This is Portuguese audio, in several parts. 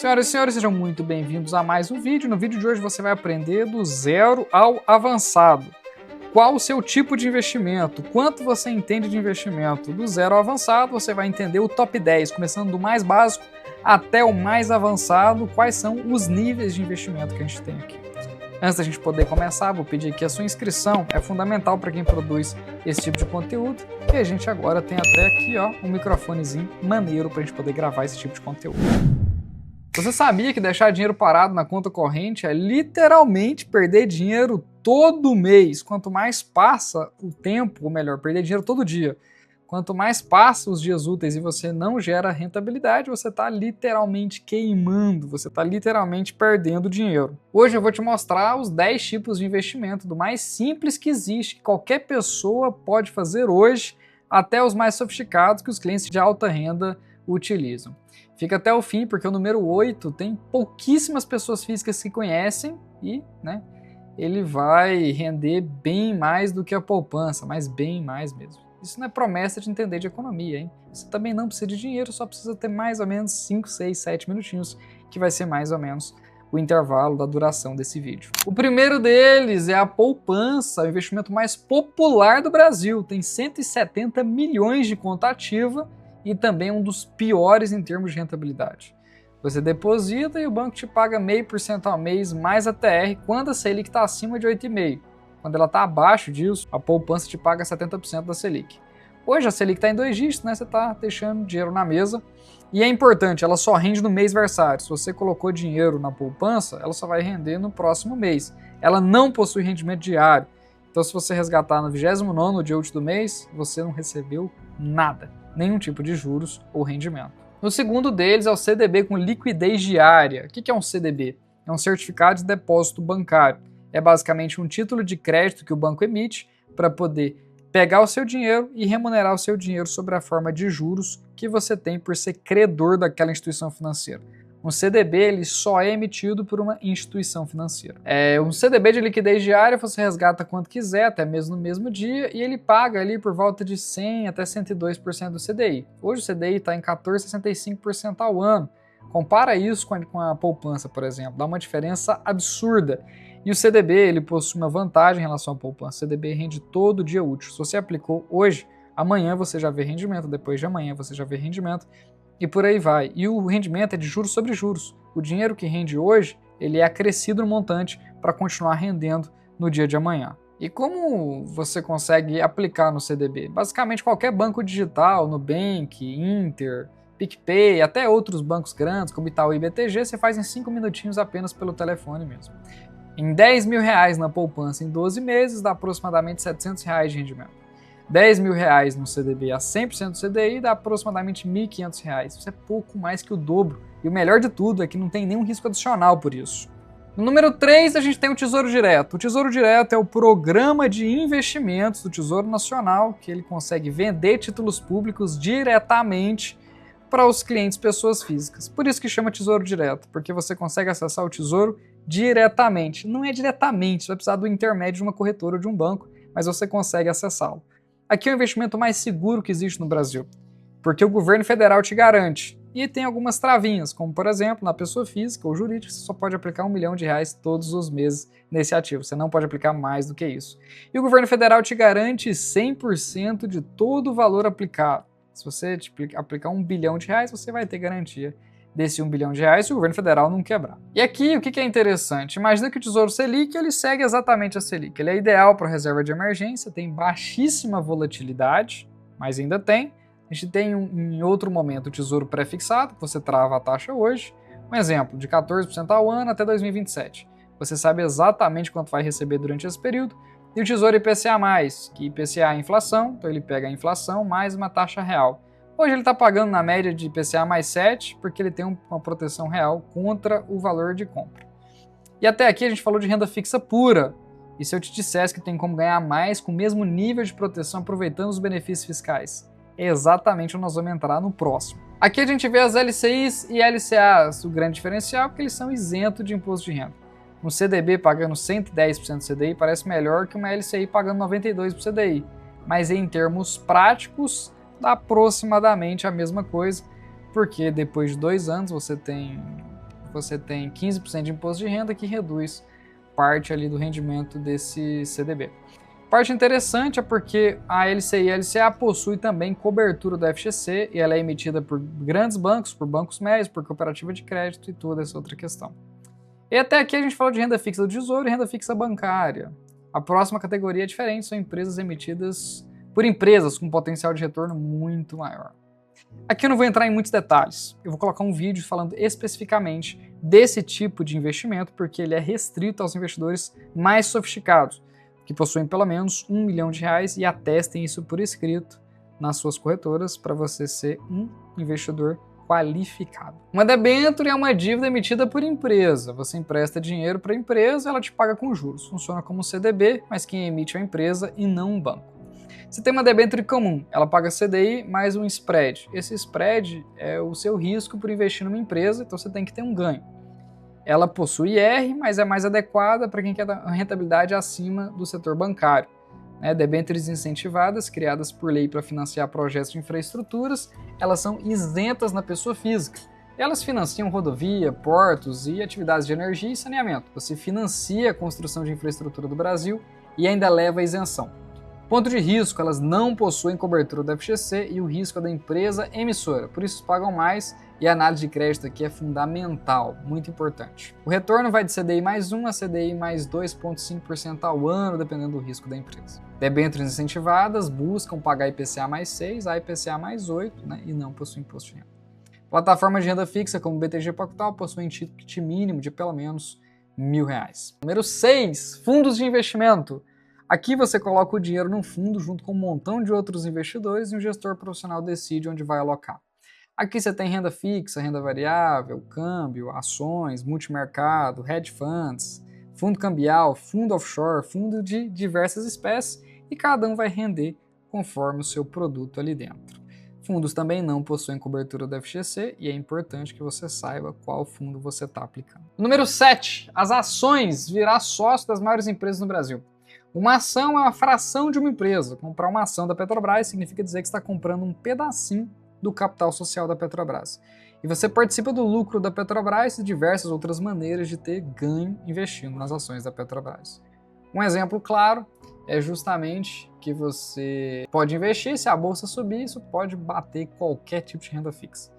Senhoras e senhores, sejam muito bem-vindos a mais um vídeo. No vídeo de hoje você vai aprender do zero ao avançado. Qual o seu tipo de investimento? Quanto você entende de investimento? Do zero ao avançado você vai entender o top 10, começando do mais básico até o mais avançado, quais são os níveis de investimento que a gente tem aqui. Antes da gente poder começar, vou pedir aqui a sua inscrição, é fundamental para quem produz esse tipo de conteúdo. E a gente agora tem até aqui um microfonezinho maneiro para a gente poder gravar esse tipo de conteúdo. Você sabia que deixar dinheiro parado na conta corrente é literalmente perder dinheiro todo mês? Quanto mais passa o tempo, ou melhor, perder dinheiro todo dia. Quanto mais passa os dias úteis e você não gera rentabilidade, você está literalmente queimando, você está literalmente perdendo dinheiro. Hoje eu vou te mostrar os 10 tipos de investimento, do mais simples que existe, que qualquer pessoa pode fazer hoje, até os mais sofisticados que os clientes de alta renda utilizam. Fica até o fim, porque o número 8 tem pouquíssimas pessoas físicas que conhecem e, ele vai render bem mais do que a poupança, mas bem mais mesmo. Isso não é promessa de entender de economia, hein? Você também não precisa de dinheiro, só precisa ter mais ou menos 5, 6, 7 minutinhos, que vai ser mais ou menos o intervalo da duração desse vídeo. O primeiro deles é a poupança, o investimento mais popular do Brasil. Tem 170 milhões de conta ativa e também um dos piores em termos de rentabilidade. Você deposita e o banco te paga 0,5% ao mês mais a TR quando a Selic está acima de 8,5%. Quando ela está abaixo disso, a poupança te paga 70% da Selic. Hoje a Selic está em 2 dígitos, você está deixando dinheiro na mesa. E é importante, ela só rende no mês versário. Se você colocou dinheiro na poupança, ela só vai render no próximo mês. Ela não possui rendimento diário. Então se você resgatar no 29º dia útil do mês, você não recebeu nada. Nenhum tipo de juros ou rendimento. O segundo deles é o CDB com liquidez diária. O que é um CDB? É um certificado de depósito bancário. É basicamente um título de crédito que o banco emite para poder pegar o seu dinheiro e remunerar o seu dinheiro sob a forma de juros que você tem por ser credor daquela instituição financeira. Um CDB ele só é emitido por uma instituição financeira. Um CDB de liquidez diária você resgata quanto quiser, até mesmo no mesmo dia, e ele paga ali por volta de 100% até 102% do CDI. Hoje o CDI está em 14,65% ao ano. Compara isso com a poupança, por exemplo, dá uma diferença absurda. E o CDB ele possui uma vantagem em relação à poupança. O CDB rende todo dia útil. Se você aplicou hoje, amanhã você já vê rendimento, depois de amanhã você já vê rendimento, e por aí vai. E o rendimento é de juros sobre juros. O dinheiro que rende hoje, ele é acrescido no montante para continuar rendendo no dia de amanhã. E como você consegue aplicar no CDB? Basicamente qualquer banco digital, Nubank, Inter, PicPay, até outros bancos grandes como Itaú e BTG, você faz em 5 minutinhos apenas pelo telefone mesmo. Em 10 mil reais na poupança em 12 meses, dá aproximadamente 700 reais de rendimento. 10 mil reais no CDB a 100% do CDI dá aproximadamente 1.500 reais. Isso é pouco mais que o dobro. E o melhor de tudo é que não tem nenhum risco adicional por isso. No número 3, a gente tem o Tesouro Direto. O Tesouro Direto é o programa de investimentos do Tesouro Nacional, que ele consegue vender títulos públicos diretamente para os clientes pessoas físicas. Por isso que chama Tesouro Direto, porque você consegue acessar o Tesouro diretamente. Não é diretamente, você vai precisar do intermédio de uma corretora ou de um banco, mas você consegue acessá-lo. Aqui é o investimento mais seguro que existe no Brasil, porque o governo federal te garante. E tem algumas travinhas, como por exemplo, na pessoa física ou jurídica, você só pode aplicar R$1 milhão todos os meses nesse ativo, você não pode aplicar mais do que isso. E o governo federal te garante 100% de todo o valor aplicado. Se você aplicar R$1 bilhão, você vai ter garantia desse R$1 bilhão se o governo federal não quebrar. E aqui, o que é interessante? Imagina que o Tesouro Selic, ele segue exatamente a Selic. Ele é ideal para reserva de emergência, tem baixíssima volatilidade, mas ainda tem. A gente tem em outro momento o Tesouro Pré-fixado, que você trava a taxa hoje. Um exemplo, de 14% ao ano até 2027. Você sabe exatamente quanto vai receber durante esse período. E o Tesouro IPCA+, que IPCA é a inflação, então ele pega a inflação mais uma taxa real. Hoje ele está pagando na média de IPCA mais 7, porque ele tem uma proteção real contra o valor de compra. E até aqui a gente falou de renda fixa pura. E se eu te dissesse que tem como ganhar mais com o mesmo nível de proteção aproveitando os benefícios fiscais? É exatamente onde nós vamos entrar no próximo. Aqui a gente vê as LCIs e LCAs. O grande diferencial é que eles são isentos de imposto de renda. Um CDB pagando 110% do CDI parece melhor que uma LCI pagando 92% do CDI. Mas em termos práticos, dá aproximadamente a mesma coisa, porque depois de 2 anos você tem você tem 15% de imposto de renda que reduz parte ali do rendimento desse CDB. Parte interessante é porque a LCI e a LCA possui também cobertura do FGC e ela é emitida por grandes bancos, por bancos médios, por cooperativa de crédito e toda essa outra questão. E até aqui a gente falou de renda fixa do Tesouro e renda fixa bancária. A próxima categoria é diferente, são empresas emitidas por empresas com potencial de retorno muito maior. Aqui eu não vou entrar em muitos detalhes, eu vou colocar um vídeo falando especificamente desse tipo de investimento, porque ele é restrito aos investidores mais sofisticados, que possuem pelo menos R$1 milhão e atestem isso por escrito nas suas corretoras para você ser um investidor qualificado. Uma debênture é uma dívida emitida por empresa. Você empresta dinheiro para a empresa, ela te paga com juros. Funciona como um CDB, mas quem emite é a empresa e não um banco. Você tem uma debênture comum, ela paga CDI mais um spread. Esse spread é o seu risco por investir numa empresa, então você tem que ter um ganho. Ela possui IR, mas é mais adequada para quem quer a rentabilidade acima do setor bancário. Debêntures incentivadas, criadas por lei para financiar projetos de infraestruturas, elas são isentas na pessoa física. Elas financiam rodovia, portos e atividades de energia e saneamento. Você financia a construção de infraestrutura do Brasil e ainda leva a isenção. Ponto de risco, elas não possuem cobertura do FGC e o risco é da empresa emissora, por isso pagam mais e a análise de crédito aqui é fundamental, muito importante. O retorno vai de CDI mais 1 a CDI mais 2,5% ao ano, dependendo do risco da empresa. Debêntures incentivadas buscam pagar IPCA mais 6 a IPCA mais 8 e não possuem imposto de renda. Plataformas de renda fixa como o BTG Pactual possuem ticket mínimo de pelo menos R$1.000. Número 6, fundos de investimento. Aqui você coloca o dinheiro num fundo junto com um montão de outros investidores e um gestor profissional decide onde vai alocar. Aqui você tem renda fixa, renda variável, câmbio, ações, multimercado, hedge funds, fundo cambial, fundo offshore, fundo de diversas espécies e cada um vai render conforme o seu produto ali dentro. Fundos também não possuem cobertura do FGC e é importante que você saiba qual fundo você está aplicando. Número 7. As ações, virar sócio das maiores empresas no Brasil. Uma ação é uma fração de uma empresa. Comprar uma ação da Petrobras significa dizer que está comprando um pedacinho do capital social da Petrobras. E você participa do lucro da Petrobras e diversas outras maneiras de ter ganho investindo nas ações da Petrobras. Um exemplo claro é justamente que você pode investir, se a bolsa subir, isso pode bater qualquer tipo de renda fixa.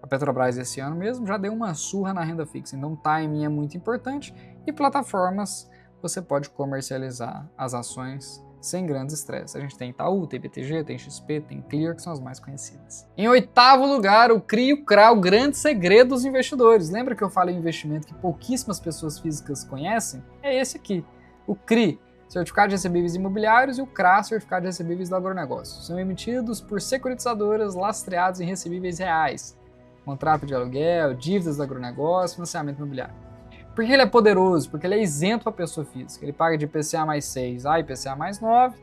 A Petrobras esse ano mesmo já deu uma surra na renda fixa, então timing é muito importante e plataformas você pode comercializar as ações sem grandes estresse. A gente tem Itaú, tem BTG, tem XP, tem Clear, que são as mais conhecidas. Em 8º lugar, o CRI e o CRA, o grande segredo dos investidores. Lembra que eu falei em investimento que pouquíssimas pessoas físicas conhecem? É esse aqui, o CRI, Certificado de Recebíveis Imobiliários, e o CRA, Certificado de Recebíveis do Agronegócio. São emitidos por securitizadoras lastreados em recebíveis reais. Contrato de aluguel, dívidas do agronegócio, financiamento imobiliário. Por que ele é poderoso? Porque ele é isento para a pessoa física. Ele paga de IPCA mais 6 a IPCA mais 9,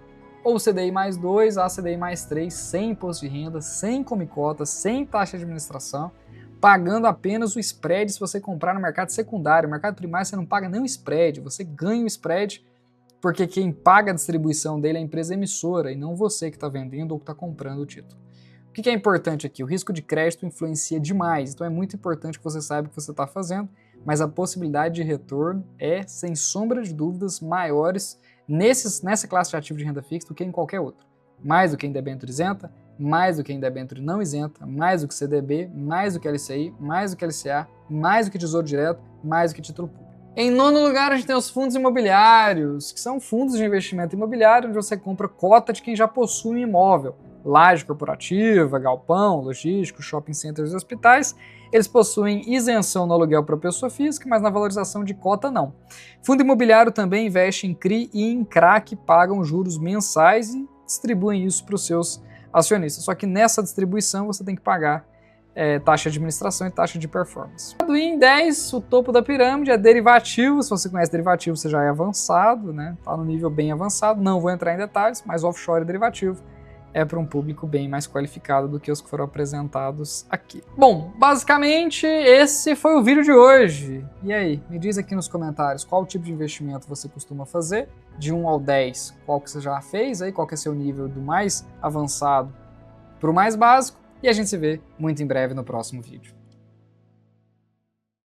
ou CDI mais 2 a CDI mais 3, sem imposto de renda, sem comicota, sem taxa de administração, pagando apenas o spread se você comprar no mercado secundário. No mercado primário você não paga nem o spread, você ganha o spread porque quem paga a distribuição dele é a empresa emissora e não você que está vendendo ou que está comprando o título. O que é importante aqui? O risco de crédito influencia demais, então é muito importante que você saiba o que você está fazendo, mas a possibilidade de retorno é, sem sombra de dúvidas, maiores nessa classe de ativo de renda fixa do que em qualquer outro. Mais do que em debênture isenta, mais do que em debênture não isenta, mais do que CDB, mais do que LCI, mais do que LCA, mais do que Tesouro Direto, mais do que título público. Em 9º lugar, a gente tem os fundos imobiliários, que são fundos de investimento imobiliário onde você compra cota de quem já possui um imóvel. Laje corporativa, galpão, logístico, shopping centers e hospitais, eles possuem isenção no aluguel para pessoa física, mas na valorização de cota não. Fundo imobiliário também investe em CRI e em CRA, que pagam juros mensais e distribuem isso para os seus acionistas. Só que nessa distribuição você tem que pagar taxa de administração e taxa de performance. E em 10, o topo da pirâmide é derivativo. Se você conhece derivativo, você já é avançado, né? Está no nível bem avançado. Não vou entrar em detalhes, mas offshore derivativo é para um público bem mais qualificado do que os que foram apresentados aqui. Bom, basicamente esse foi o vídeo de hoje. E aí, me diz aqui nos comentários qual tipo de investimento você costuma fazer, de 1 ao 10, qual que você já fez, aí, qual que é seu nível do mais avançado para o mais básico, e a gente se vê muito em breve no próximo vídeo.